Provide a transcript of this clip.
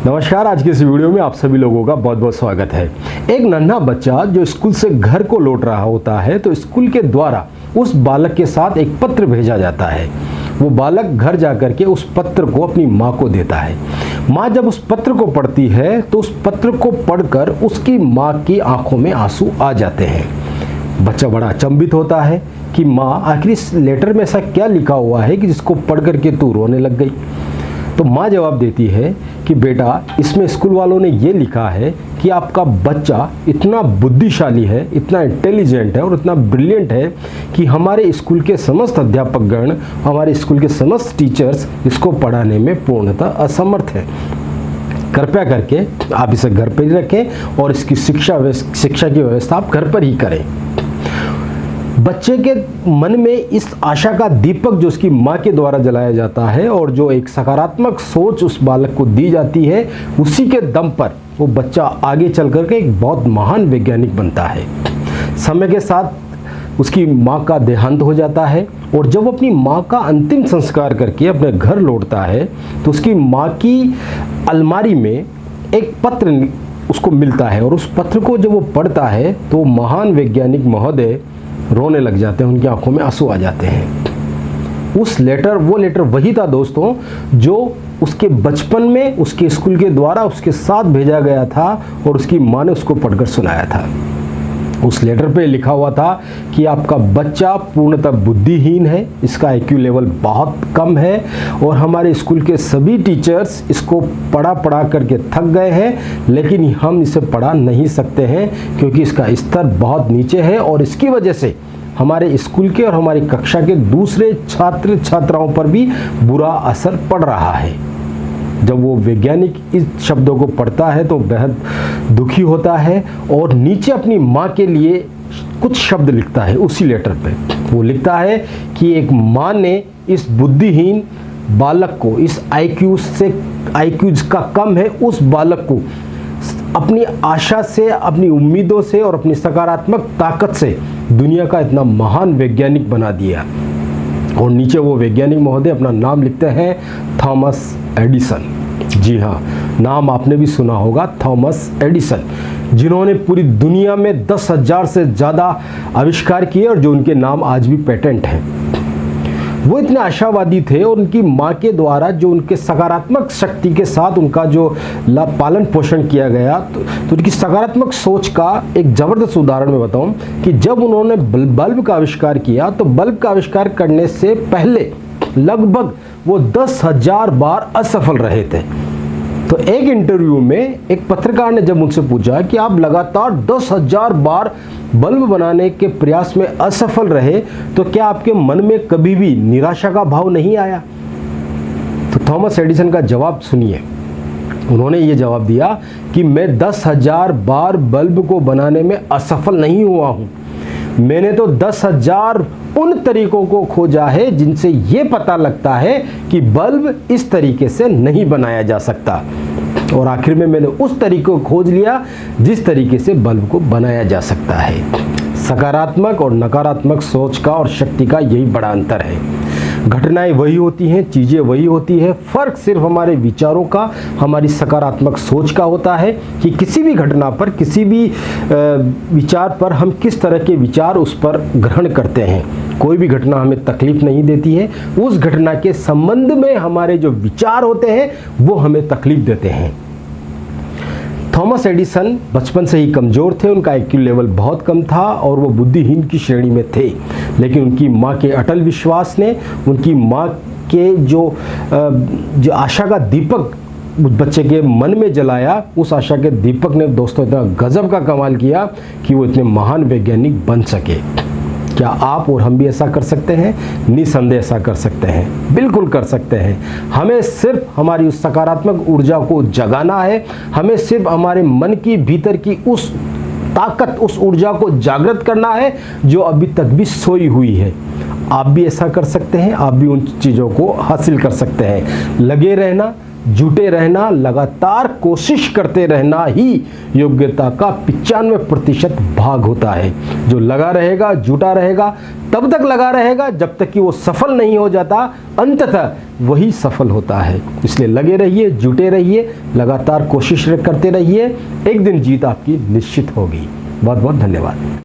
नमस्कार। आज के इस वीडियो में आप सभी लोगों का बहुत बहुत स्वागत है। एक नन्हा बच्चा जो स्कूल से घर को लौट रहा होता है तो स्कूल के द्वारा उस बालक के साथ एक पत्र भेजा जाता है। वो बालक घर जाकर के उस पत्र को अपनी माँ को देता है। माँ जब उस पत्र को पढ़ती है तो उस पत्र को पढ़कर उसकी माँ की आंखों में आंसू आ जाते हैं। बच्चा बड़ा अचंभित होता है कि माँ, आखिर इस लेटर में ऐसा क्या लिखा हुआ है कि जिसको पढ़ करके तू रोने लग गई। तो माँ जवाब देती है कि बेटा, इसमें स्कूल वालों ने ये लिखा है कि आपका बच्चा इतना बुद्धिशाली है, इतना इंटेलिजेंट है और इतना ब्रिलियंट है कि हमारे स्कूल के समस्त अध्यापकगण, हमारे स्कूल के समस्त टीचर्स इसको पढ़ाने में पूर्णतः असमर्थ हैं। कृपया करके आप इसे घर पर ही रखें और इसकी शिक्षा की व्यवस्था आप घर पर ही करें। बच्चे के मन में इस आशा का दीपक जो उसकी माँ के द्वारा जलाया जाता है और जो एक सकारात्मक सोच उस बालक को दी जाती है, उसी के दम पर वो बच्चा आगे चल करके एक बहुत महान वैज्ञानिक बनता है। समय के साथ उसकी माँ का देहांत हो जाता है और जब वो अपनी माँ का अंतिम संस्कार करके अपने घर लौटता है तो उसकी माँ की अलमारी में एक पत्र उसको मिलता है और उस पत्र को जब वो पढ़ता है तो महान वैज्ञानिक महोदय रोने लग जाते हैं, उनकी आंखों में आंसू आ जाते हैं। वो लेटर वही था दोस्तों जो उसके बचपन में उसके स्कूल के द्वारा उसके साथ भेजा गया था और उसकी माँ ने उसको पढ़कर सुनाया था। उस लेटर पे लिखा हुआ था कि आपका बच्चा पूर्णतः बुद्धिहीन है, इसका IQ लेवल बहुत कम है और हमारे स्कूल के सभी टीचर्स इसको पढ़ा करके थक गए हैं, लेकिन हम इसे पढ़ा नहीं सकते हैं क्योंकि इसका स्तर बहुत नीचे है और इसकी वजह से हमारे स्कूल के और हमारी कक्षा के दूसरे छात्र छात्राओं पर भी बुरा असर पड़ रहा है। जब वो वैज्ञानिक इस शब्दों को पढ़ता है तो बेहद दुखी होता है और नीचे अपनी माँ के लिए कुछ शब्द लिखता है उसी लेटर पे। वो लिखता है कि एक माँ ने इस बुद्धिहीन बालक को, इस IQ का कम है उस बालक को अपनी आशा से, अपनी उम्मीदों से और अपनी सकारात्मक ताकत से दुनिया का इतना महान वैज्ञानिक बना दिया। और नीचे वो वैज्ञानिक महोदय अपना नाम लिखते हैं, थॉमस एडिसन। जी हाँ, नाम आपने भी सुना होगा, थॉमस एडिसन, जिन्होंने पूरी दुनिया में 10,000 से ज़्यादा आविष्कार किए और जो उनके नाम आज भी पेटेंट हैं। वो इतने आशावादी थे और उनकी माँ के द्वारा जो उनके सकारात्मक शक्ति के साथ उनका जो पालन पोषण किया गया तो उनकी सकारात्मक सोच का एक ज़बरदस्त उदाहरण मैं बताऊं कि जब उन्होंने बल्ब का आविष्कार किया तो बल्ब का आविष्कार करने से पहले लगभग वो 10,000 बार असफल रहे थे। तो एक इंटरव्यू में एक पत्रकार ने जब उनसे पूछा कि आप लगातार 10,000 बार बल्ब बनाने के प्रयास में असफल रहे तो क्या आपके मन में कभी भी निराशा का भाव नहीं आया? तो थॉमस एडिसन का जवाब सुनिए। उन्होंने ये जवाब दिया कि मैं 10,000 बार बल्ब को बनाने में असफल नहीं हुआ हूँ, मैंने तो 10,000 उन तरीकों को खोजा है जिनसे ये पता लगता है कि बल्ब इस तरीके से नहीं बनाया जा सकता और आखिर में मैंने उस तरीके को खोज लिया जिस तरीके से बल्ब को बनाया जा सकता है। सकारात्मक और नकारात्मक सोच का और शक्ति का यही बड़ा अंतर है। घटनाएं वही होती हैं, चीज़ें वही होती है, फ़र्क सिर्फ हमारे विचारों का, हमारी सकारात्मक सोच का होता है कि किसी भी घटना पर, किसी भी विचार पर हम किस तरह के विचार उस पर ग्रहण करते हैं। कोई भी घटना हमें तकलीफ नहीं देती है, उस घटना के संबंध में हमारे जो विचार होते हैं वो हमें तकलीफ देते हैं। थॉमस एडिसन बचपन से ही कमज़ोर थे, उनका IQ लेवल बहुत कम था और वो बुद्धिहीन की श्रेणी में थे, लेकिन उनकी माँ के अटल विश्वास ने, उनकी माँ के जो आशा का दीपक उस बच्चे के मन में जलाया, उस आशा के दीपक ने दोस्तों इतना गजब का कमाल किया कि वो इतने महान वैज्ञानिक बन सके। क्या आप और हम भी ऐसा कर सकते हैं? निसंदेह ऐसा कर सकते हैं, बिल्कुल कर सकते हैं। हमें सिर्फ हमारी उस सकारात्मक ऊर्जा को जगाना है, हमें सिर्फ हमारे मन की भीतर की उस ताकत, उस ऊर्जा को जागृत करना है जो अभी तक भी सोई हुई है। आप भी ऐसा कर सकते हैं, आप भी उन चीज़ों को हासिल कर सकते हैं। लगे रहना, जुटे रहना, लगातार कोशिश करते रहना ही योग्यता का 95% भाग होता है। जो लगा रहेगा, जुटा रहेगा, तब तक लगा रहेगा जब तक कि वो सफल नहीं हो जाता, अंततः वही सफल होता है। इसलिए लगे रहिए, जुटे रहिए, लगातार कोशिश करते रहिए, एक दिन जीत आपकी निश्चित होगी। बहुत बहुत धन्यवाद।